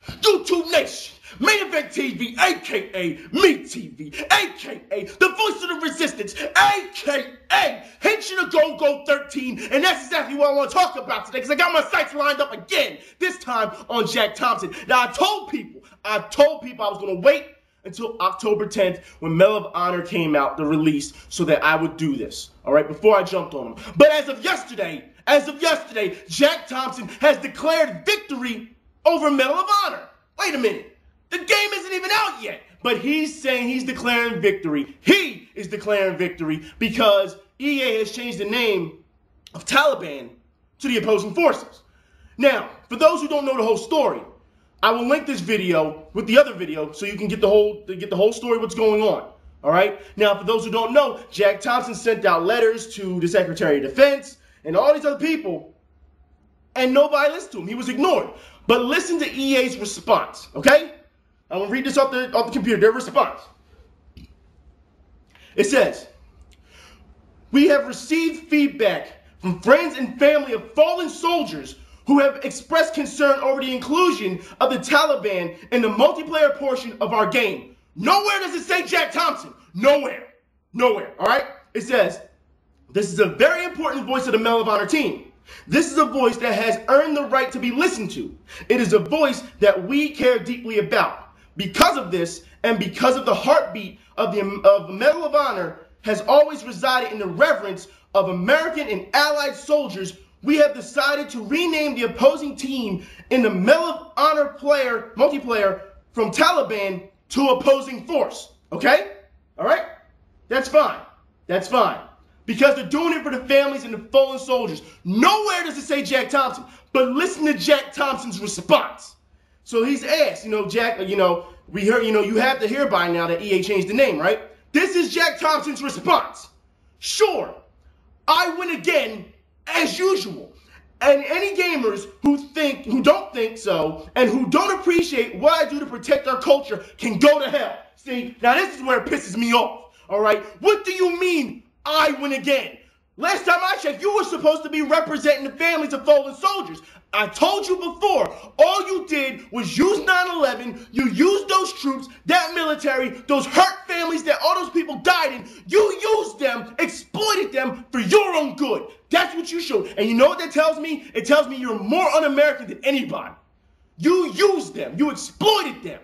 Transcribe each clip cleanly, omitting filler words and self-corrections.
YouTube Nation, Main Event TV, aka Me TV, aka the voice of the resistance, aka Henshin of Go 13, and that's exactly what I want to talk about today, because I got my sights lined up again, this time on Jack Thompson. Now I told people I was going to wait until October 10th when Medal of Honor came out, the release, so that I would do this, all right, before I jumped on them. But as of yesterday, Jack Thompson has declared victory over Medal of Honor. Wait a minute. The game isn't even out yet. But he's saying he's declaring victory. He is declaring victory because EA has changed the name of Taliban to the opposing forces. Now, for those who don't know the whole story, I will link this video with the other video so you can get the whole story, what's going on. All right? Now, for those who don't know, Jack Thompson sent out letters to the Secretary of Defense and all these other people, and nobody listened to him. He was ignored. But listen to EA's response, okay? I'm going to read this off the computer, their response. It says, "We have received feedback from friends and family of fallen soldiers who have expressed concern over the inclusion of the Taliban in the multiplayer portion of our game." Nowhere does it say Jack Thompson. Nowhere. Nowhere, all right? It says, "This is a very important voice of the Medal of Honor team. This is a voice that has earned the right to be listened to. It is a voice that we care deeply about. Because of this, and because of the heartbeat of the Medal of Honor has always resided in the reverence of American and Allied soldiers, we have decided to rename the opposing team in the Medal of Honor multiplayer from Taliban to opposing force." Okay? All right? That's fine. That's fine. Because they're doing it for the families and the fallen soldiers. Nowhere does it say Jack Thompson. But listen to Jack Thompson's response. So he's asked, Jack, we heard, you have to hear by now that EA changed the name, right? This is Jack Thompson's response. "Sure, I win again, as usual. And any gamers who don't think so, and who don't appreciate what I do to protect our culture can go to hell." See, now this is where it pisses me off, all right? What do you mean, I win again? Last time I checked, you were supposed to be representing the families of fallen soldiers. I told you before, all you did was use 9/11, you used those troops, that military, those hurt families that all those people died in, you used them, exploited them for your own good. That's what you showed. And you know what that tells me? It tells me you're more un-American than anybody. You used them, you exploited them.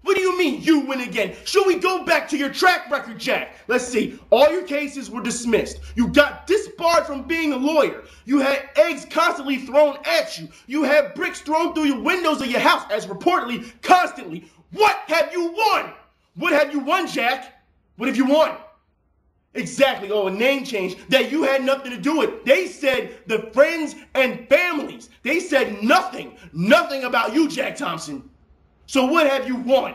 What do you mean, you win again? Should we go back to your track record, Jack? Let's see. All your cases were dismissed. You got disbarred from being a lawyer. You had eggs constantly thrown at you. You had bricks thrown through your windows of your house, as reportedly, constantly. What have you won? What have you won, Jack? What have you won? Exactly. Oh, a name change that you had nothing to do with. They said the friends and families. They said nothing about you, Jack Thompson. So what have you won?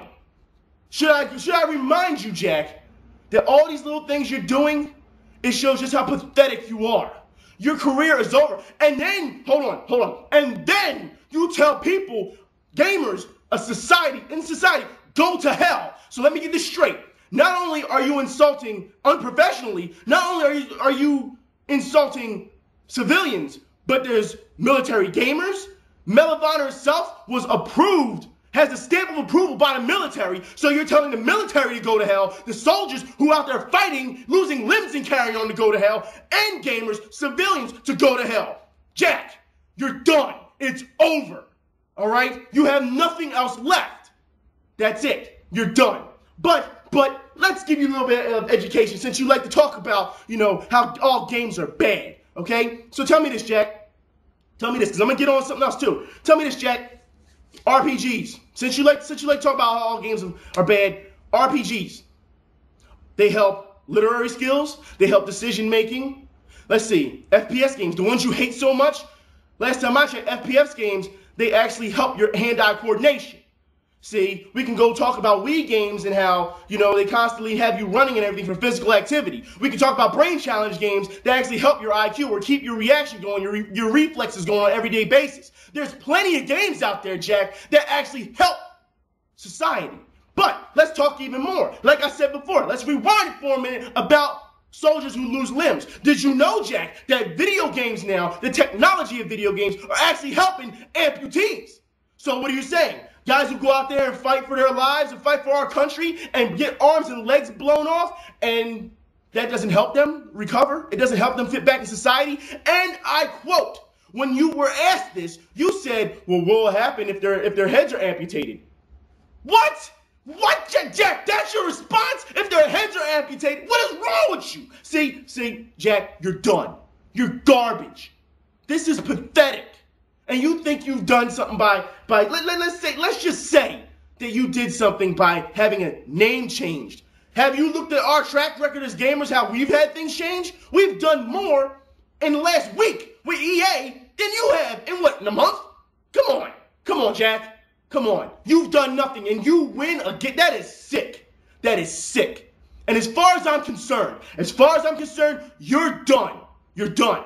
Should I remind you, Jack, that all these little things you're doing, it shows just how pathetic you are. Your career is over. And then, hold on. And then you tell people, gamers, in society, go to hell. So let me get this straight. Not only are you insulting unprofessionally, not only are you insulting civilians, but there's military gamers. Medal of Honor itself was approved, has a stamp of approval by the military, so you're telling the military to go to hell, the soldiers who out there fighting, losing limbs and carrying on to go to hell, and gamers, civilians, to go to hell. Jack, you're done. It's over. All right? You have nothing else left. That's it. You're done. But let's give you a little bit of education, since you like to talk about, how all games are bad. Okay? So tell me this, Jack. Tell me this, because I'm going to get on something else too. Tell me this, Jack. RPGs. Since you like to talk about how all games are bad, RPGs. They help literary skills. They help decision making. Let's see. FPS games, the ones you hate so much. Last time I checked, FPS games, they actually help your hand-eye coordination. See, we can go talk about Wii games and how, they constantly have you running and everything for physical activity. We can talk about brain challenge games that actually help your IQ or keep your reaction going, your reflexes going on an everyday basis. There's plenty of games out there, Jack, that actually help society. But let's talk even more. Like I said before, let's rewind it for a minute about soldiers who lose limbs. Did you know, Jack, that video games now, the technology of video games, are actually helping amputees? So what are you saying? Guys who go out there and fight for their lives and fight for our country and get arms and legs blown off, and that doesn't help them recover. It doesn't help them fit back in society. And I quote, when you were asked this, you said, well, what will happen if their heads are amputated? What? What, Jack? That's your response? If their heads are amputated? What is wrong with you? See, Jack, you're done. You're garbage. This is pathetic. And you think you've done something let's just say that you did something by having a name changed. Have you looked at our track record as gamers, how we've had things change? We've done more in the last week with EA than you have in a month? Come on, Jack. Come on. You've done nothing and you win again. That is sick. That is sick. And as far as I'm concerned, you're done. You're done.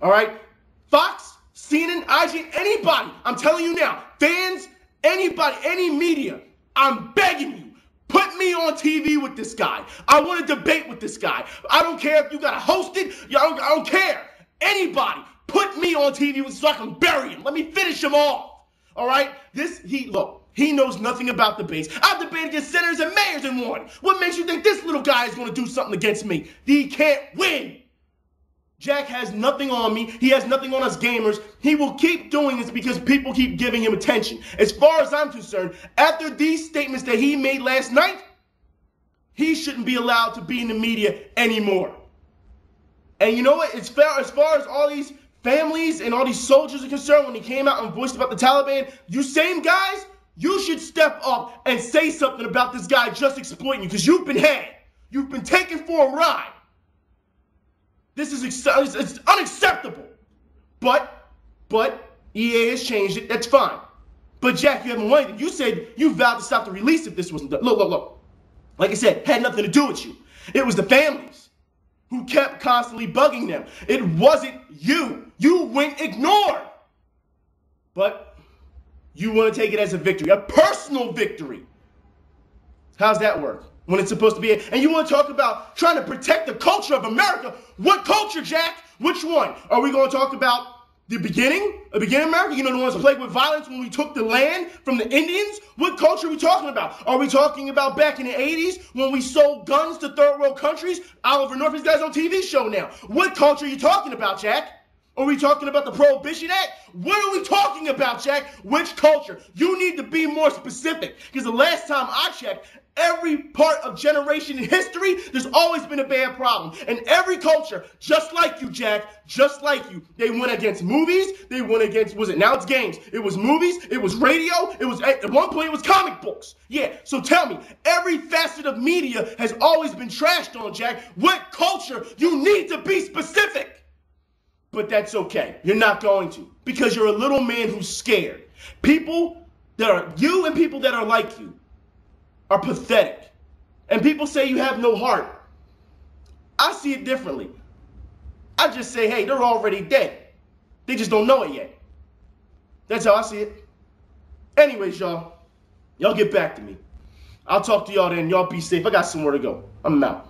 All right? Fox, CNN, IGN, anybody, I'm telling you now, fans, anybody, any media, I'm begging you, put me on TV with this guy. I want to debate with this guy. I don't care if you got to host it. I don't care. Anybody, put me on TV with so I can bury him. Let me finish him off. All right? He knows nothing about debates. I've debated against senators and mayors and won. What makes you think this little guy is going to do something against me? He can't win. Jack has nothing on me. He has nothing on us gamers. He will keep doing this because people keep giving him attention. As far as I'm concerned, after these statements that he made last night, he shouldn't be allowed to be in the media anymore. And you know what? As far as all these families and all these soldiers are concerned, when he came out and voiced about the Taliban, you same guys, you should step up and say something about this guy just exploiting you because you've been had. You've been taken for a ride. This is it's unacceptable. But EA has changed it. That's fine. But Jack, you haven't won anything. You said you vowed to stop the release if this wasn't done. Look. Like I said, had nothing to do with you. It was the families who kept constantly bugging them. It wasn't you. You went ignored. But you want to take it as a victory, a personal victory. How's that work? When it's supposed to be, and you want to talk about trying to protect the culture of America. What culture, Jack? Which one? Are we going to talk about the beginning of America? You know, the ones plagued with violence when we took the land from the Indians? What culture are we talking about? Are we talking about back in the 80s when we sold guns to third world countries? Oliver North, this guy's on TV show now. What culture are you talking about, Jack? Are we talking about the Prohibition Act? What are we talking about, Jack? Which culture? You need to be more specific. Because the last time I checked, every part of generation in history, there's always been a bad problem. And every culture, just like you, Jack, just like you, they went against movies, they went against, now it's games. It was movies, it was radio, at one point it was comic books. Yeah, so tell me, every facet of media has always been trashed on, Jack. What culture? You need to be specific. But that's okay. You're not going to. Because you're a little man who's scared. People that are, you and people that are like you, are pathetic. And people say you have no heart. I see it differently. I just say, hey, they're already dead. They just don't know it yet. That's how I see it. Anyways, y'all get back to me. I'll talk to y'all then. Y'all be safe. I got somewhere to go. I'm out.